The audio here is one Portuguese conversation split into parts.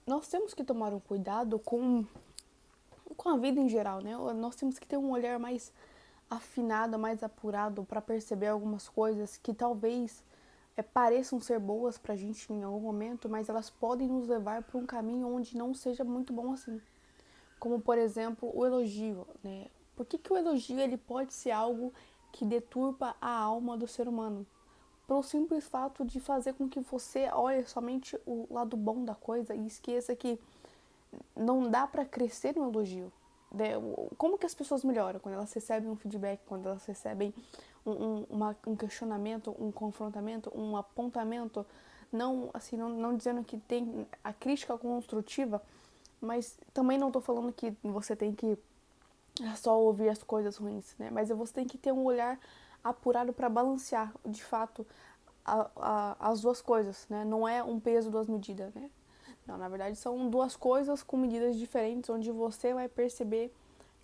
nós temos que tomar um cuidado com a vida em geral, né? Nós temos que ter um olhar mais afinado, mais apurado para perceber algumas coisas que talvez pareçam ser boas pra gente em algum momento, mas elas podem nos levar para um caminho onde não seja muito bom assim. Como, por exemplo, o elogio, né? Por que o elogio ele pode ser algo que deturpa a alma do ser humano? Pelo simples fato de fazer com que você olhe somente o lado bom da coisa e esqueça que não dá para crescer no elogio. Né? Como que as pessoas melhoram? Quando elas recebem um feedback, quando elas recebem um questionamento, um confrontamento, um apontamento, não, assim, não dizendo que tem a crítica construtiva, mas também não estou falando que você tem que só ouvir as coisas ruins, né? Mas você tem que ter um olhar apurado para balancear, de fato, as duas coisas, né? Não é um peso, duas medidas, né? Não, na verdade são duas coisas com medidas diferentes, onde você vai perceber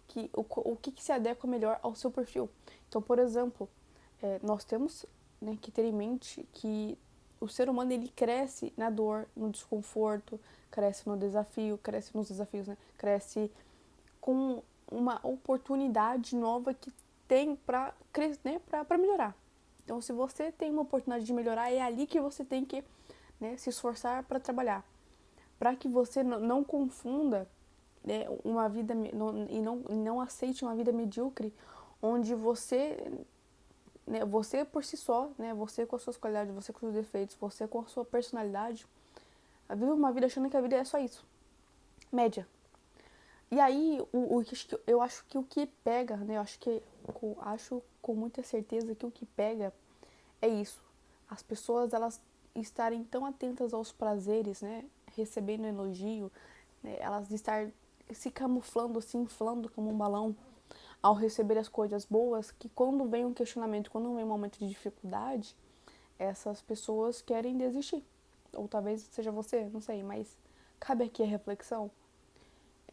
que o que se adequa melhor ao seu perfil. Então, por exemplo, nós temos, né, que ter em mente que o ser humano ele cresce na dor, no desconforto, cresce no desafio, cresce nos desafios, né? Cresce com uma oportunidade nova que tem para né, para melhorar. Então, se você tem uma oportunidade de melhorar, é ali que você tem que, né, se esforçar para trabalhar, para que você não confunda, né, uma vida e não aceite uma vida medíocre, onde você, né, você por si só, né, você com as suas qualidades, você com os seus defeitos, você com a sua personalidade, vive uma vida achando que a vida é só isso, média. E aí, eu acho que o que pega, né? Eu acho com muita certeza que o que pega é isso. As pessoas, elas estarem tão atentas aos prazeres, né? Recebendo elogio, né? Elas estar se camuflando, se inflando como um balão ao receber as coisas boas, que quando vem um questionamento, quando vem um momento de dificuldade, essas pessoas querem desistir. Ou talvez seja você, não sei, mas cabe aqui a reflexão.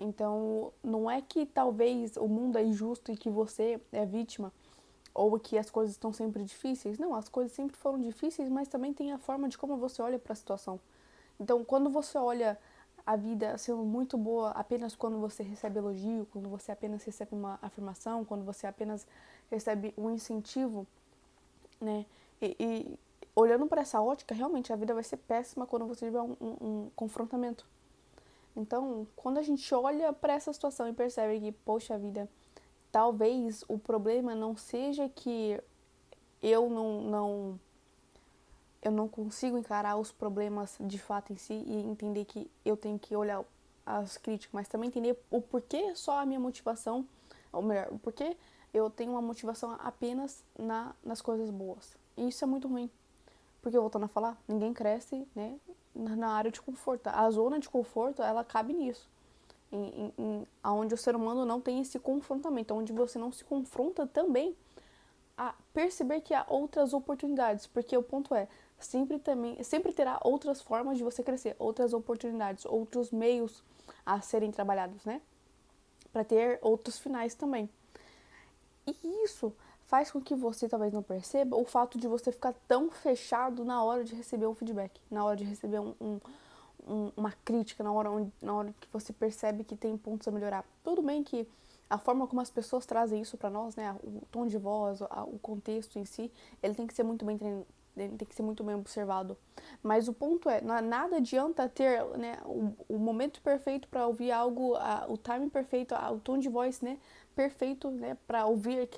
Então, não é que talvez o mundo é injusto e que você é vítima ou que as coisas estão sempre difíceis. Não, as coisas sempre foram difíceis, mas também tem a forma de como você olha para a situação. Então, quando você olha a vida sendo muito boa apenas quando você recebe elogio, quando você apenas recebe uma afirmação, quando você apenas recebe um incentivo, né? E olhando para essa ótica, realmente a vida vai ser péssima quando você tiver um confrontamento. Então, quando a gente olha para essa situação e percebe que, poxa vida, talvez o problema não seja que eu eu não consigo encarar os problemas de fato em si e entender que eu tenho que olhar as críticas, mas também entender o porquê só a minha motivação, ou melhor, o porquê eu tenho uma motivação apenas nas coisas boas. E isso é muito ruim, porque voltando a falar, ninguém cresce, né, na área de conforto. A zona de conforto, ela cabe nisso. Onde o ser humano não tem esse confrontamento, onde você não se confronta também a perceber que há outras oportunidades, porque o ponto é, sempre terá outras formas de você crescer, outras oportunidades, outros meios a serem trabalhados, né? Para ter outros finais também. E isso faz com que você talvez não perceba o fato de você ficar tão fechado na hora de receber um feedback, na hora de receber uma crítica, na hora que você percebe que tem pontos a melhorar. Tudo bem que a forma como as pessoas trazem isso para nós, né, o tom de voz, o contexto em si, ele tem que ser muito bem treinado, tem que ser muito bem observado. Mas o ponto é, nada adianta ter, né, o momento perfeito para ouvir algo, o timing perfeito, o tom de voz, né, perfeito, né, para ouvir,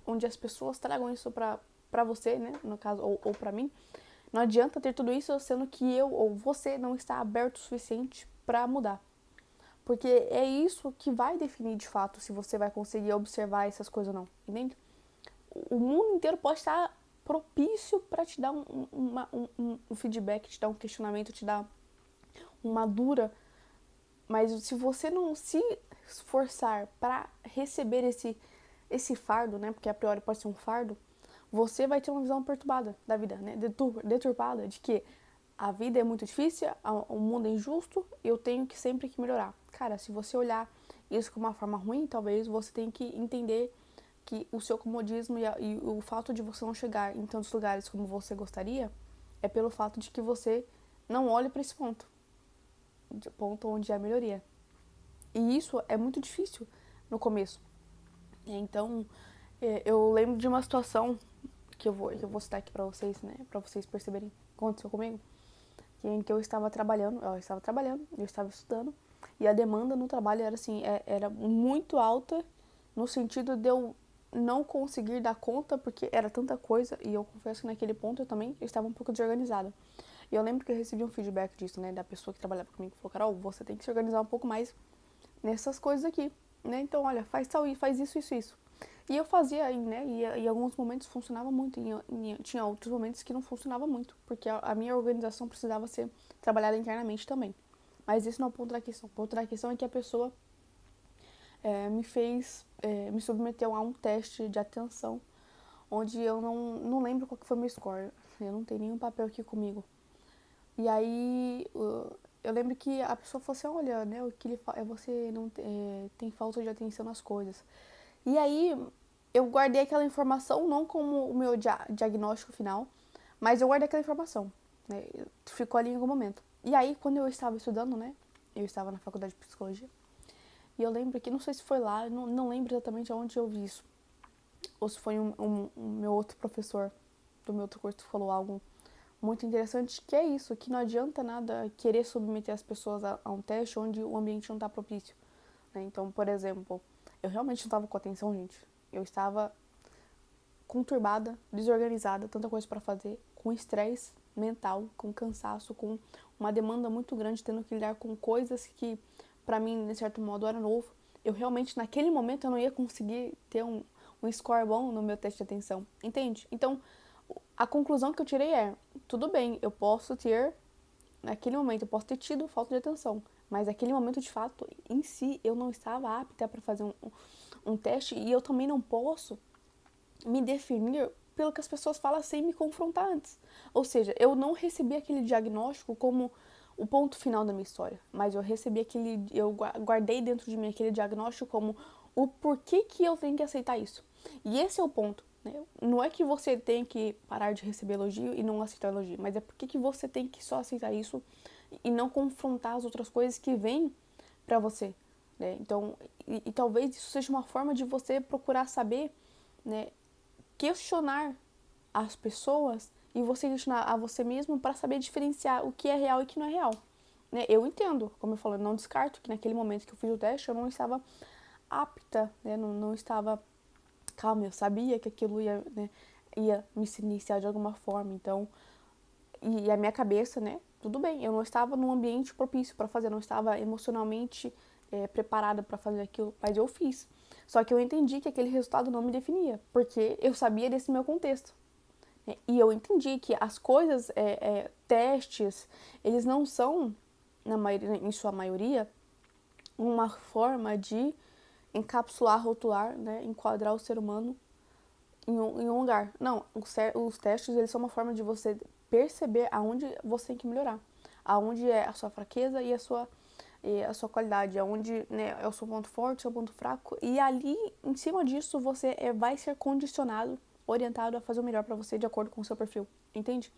onde as pessoas tragam isso para você, né, no caso, ou para mim. Não adianta ter tudo isso sendo que eu ou você não está aberto o suficiente para mudar. Porque é isso que vai definir de fato se você vai conseguir observar essas coisas ou não, entende? O mundo inteiro pode estar propício para te dar um feedback, te dar um questionamento, te dar uma dura, mas se você não se esforçar para receber esse fardo, né? Porque a priori pode ser um fardo, você vai ter uma visão perturbada da vida, né? Deturpada de que a vida é muito difícil, o mundo é injusto, eu tenho que sempre que melhorar. Cara, se você olhar isso como uma forma ruim, talvez você tenha que entender que o seu comodismo e o fato de você não chegar em tantos lugares como você gostaria é pelo fato de que você não olha para esse ponto. ponto onde há melhoria. E isso é muito difícil no começo. Então, eu lembro de uma situação que eu vou citar aqui pra vocês, né? Pra vocês perceberem o que aconteceu comigo. Em que eu estava trabalhando, eu estava estudando, e a demanda no trabalho era assim, era muito alta, no sentido de eu não conseguir dar conta, porque era tanta coisa, e eu confesso que naquele ponto eu também estava um pouco desorganizada. E eu lembro que eu recebi um feedback disso, né, da pessoa que trabalhava comigo, falou, Carol, você tem que se organizar um pouco mais nessas coisas aqui, né, então olha, faz tal, faz isso, isso, isso. E eu fazia, né, e em alguns momentos funcionava muito, tinha outros momentos que não funcionava muito, porque a minha organização precisava ser trabalhada internamente também. Mas esse não é o ponto da questão. O ponto da questão é que a pessoa me submeteu a um teste de atenção, onde eu não lembro qual que foi meu score, eu não tenho nenhum papel aqui comigo. E aí, eu lembro que a pessoa falou assim, olha, né, o que ele você não tem falta de atenção nas coisas. E aí, eu guardei aquela informação não como o meu diagnóstico final, mas eu guardei aquela informação, né, ficou ali em algum momento. E aí, quando eu estava estudando, né, eu estava na faculdade de psicologia, e eu lembro que, não sei se foi lá, não lembro exatamente aonde eu vi isso, ou se foi um meu outro professor do meu outro curso que falou algo muito interessante, que é isso, que não adianta nada querer submeter as pessoas a um teste onde o ambiente não está propício, né? Então, por exemplo, eu realmente não estava com atenção, gente. Eu estava conturbada, desorganizada, tanta coisa para fazer, com estresse mental, com cansaço, com uma demanda muito grande, tendo que lidar com coisas que, para mim, de certo modo, era novo. Eu realmente, naquele momento, eu não ia conseguir ter um score bom no meu teste de atenção, entende? Então, a conclusão que eu tirei é, tudo bem, eu posso ter, naquele momento, eu posso ter tido falta de atenção, mas naquele momento, de fato, em si, eu não estava apta para fazer um teste, e eu também não posso me definir pelo que as pessoas falam sem me confrontar antes. Ou seja, eu não recebi aquele diagnóstico como o ponto final da minha história, mas eu guardei dentro de mim aquele diagnóstico como o porquê que eu tenho que aceitar isso. E esse é o ponto, né? Não é que você tem que parar de receber elogio e não aceitar elogio, mas é porque que você tem que só aceitar isso e não confrontar as outras coisas que vêm pra você, né? Então, e talvez isso seja uma forma de você procurar saber, né, questionar as pessoas e você questionar a você mesmo para saber diferenciar o que é real e o que não é real. Né? Eu entendo, como eu falei, não descarto que naquele momento que eu fiz o teste eu não estava apta, né? Não estava calma, eu sabia que aquilo ia, né, ia me iniciar de alguma forma, então, e a minha cabeça, né, tudo bem, eu não estava num ambiente propício para fazer, não estava emocionalmente preparada para fazer aquilo, mas eu fiz. Só que eu entendi que aquele resultado não me definia, porque eu sabia desse meu contexto. E eu entendi que as coisas, testes, eles não são, em sua maioria, uma forma de encapsular, rotular, né, enquadrar o ser humano em um lugar. Não, os testes, eles são uma forma de você perceber aonde você tem que melhorar, aonde é a sua fraqueza e a sua qualidade, aonde, né, é o seu ponto forte, o seu ponto fraco, e ali, em cima disso, você vai ser condicionado, orientado a fazer o melhor para você de acordo com o seu perfil, entende?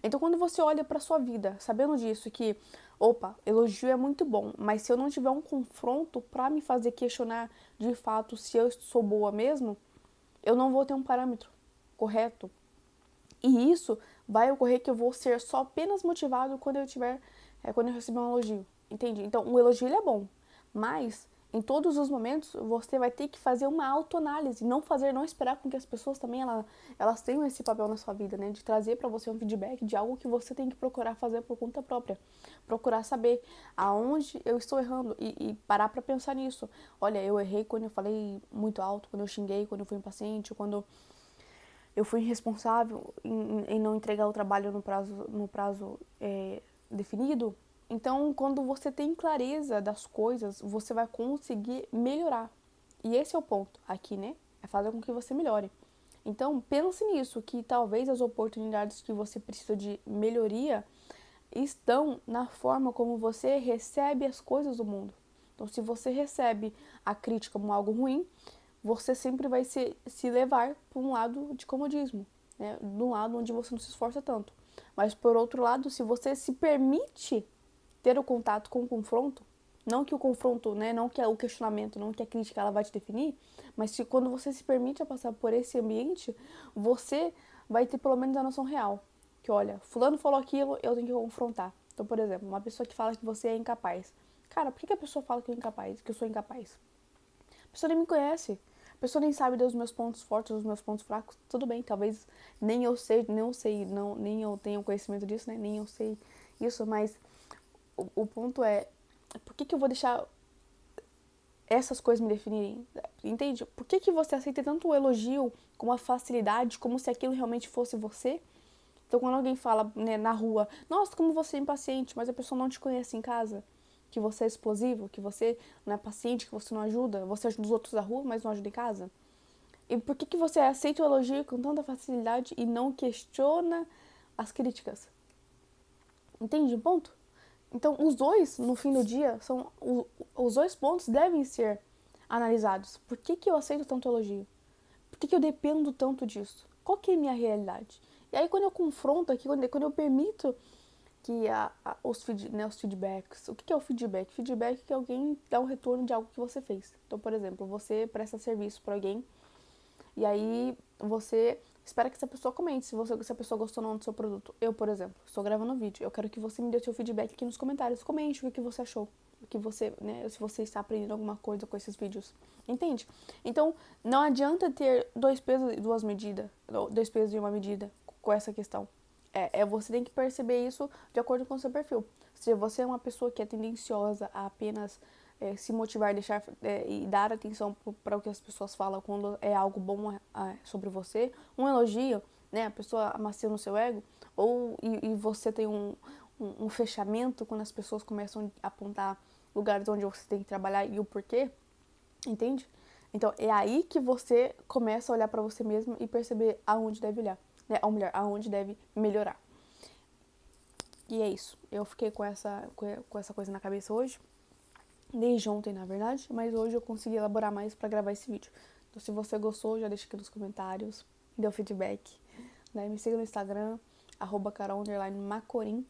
Então, quando você olha para sua vida, sabendo disso, que, opa, elogio é muito bom, mas se eu não tiver um confronto para me fazer questionar de fato se eu sou boa mesmo, eu não vou ter um parâmetro correto. E isso vai ocorrer que eu vou ser só apenas motivado quando eu receber um elogio, entende? Então, o elogio ele é bom, mas em todos os momentos você vai ter que fazer uma autoanálise, não esperar com que as pessoas também elas tenham esse papel na sua vida, né, de trazer para você um feedback de algo que você tem que procurar fazer por conta própria, procurar saber aonde eu estou errando e parar para pensar nisso. Olha, eu errei quando eu falei muito alto, quando eu xinguei, quando eu fui impaciente, quando eu fui irresponsável em não entregar o trabalho no prazo definido. Então, quando você tem clareza das coisas, você vai conseguir melhorar. E esse é o ponto aqui, né? É fazer com que você melhore. Então, pense nisso, que talvez as oportunidades que você precisa de melhoria estão na forma como você recebe as coisas do mundo. Então, se você recebe a crítica como algo ruim, você sempre vai se levar para um lado de comodismo, né? De um lado onde você não se esforça tanto. Mas, por outro lado, se você se permite ter o contato com o confronto, não que o confronto, né, não que o questionamento, não que a crítica ela vai te definir, mas se, quando você se permite a passar por esse ambiente, você vai ter pelo menos a noção real. Que olha, fulano falou aquilo, eu tenho que confrontar. Então, por exemplo, uma pessoa que fala que você é incapaz. Cara, por que a pessoa fala que eu, incapaz, que eu sou incapaz? A pessoa nem me conhece. A pessoa nem sabe dos meus pontos fortes, dos meus pontos fracos. Tudo bem, talvez nem eu sei, nem eu tenho conhecimento disso, né? Nem eu sei isso, mas o ponto é, por que eu vou deixar essas coisas me definirem? Entende? Por que você aceita tanto o elogio com uma facilidade, como se aquilo realmente fosse você? Então, quando alguém fala, né, na rua, nossa, como você é impaciente, mas a pessoa não te conhece em casa, que você é explosivo, que você não é paciente, que você não ajuda, você ajuda os outros na rua, mas não ajuda em casa? E por que você aceita o elogio com tanta facilidade e não questiona as críticas? Entende o ponto? Então, os dois, no fim do dia, os dois pontos devem ser analisados. Por que eu aceito tanto elogio? Por que eu dependo tanto disso? Qual que é a minha realidade? E aí, quando eu confronto aqui, quando eu permito que os feedbacks... O que é o feedback? Feedback é que alguém dá um retorno de algo que você fez. Então, por exemplo, você presta serviço para alguém e aí você espera que essa pessoa comente se a pessoa gostou ou não do seu produto. Eu, por exemplo, estou gravando um vídeo. Eu quero que você me dê o seu feedback aqui nos comentários. Comente o que você achou. O que você, né, se você está aprendendo alguma coisa com esses vídeos. Entende? Então, não adianta ter dois pesos e duas medidas. Dois pesos e uma medida com essa questão. Você tem que perceber isso de acordo com o seu perfil. Se você é uma pessoa que é tendenciosa a apenas se motivar e dar atenção para o que as pessoas falam quando é algo bom sobre você, um elogio, né, a pessoa amacia no seu ego, e você tem um fechamento quando as pessoas começam a apontar lugares onde você tem que trabalhar e o porquê, entende? Então é aí que você começa a olhar para você mesmo e perceber aonde deve olhar, né, ou melhor, aonde deve melhorar. E é isso. Eu fiquei com essa coisa na cabeça hoje. Desde ontem, na verdade, mas hoje eu consegui elaborar mais para gravar esse vídeo. Então, se você gostou, já deixa aqui nos comentários, me dê o feedback, né? Me siga no Instagram, @carol_macorim.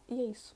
E é isso.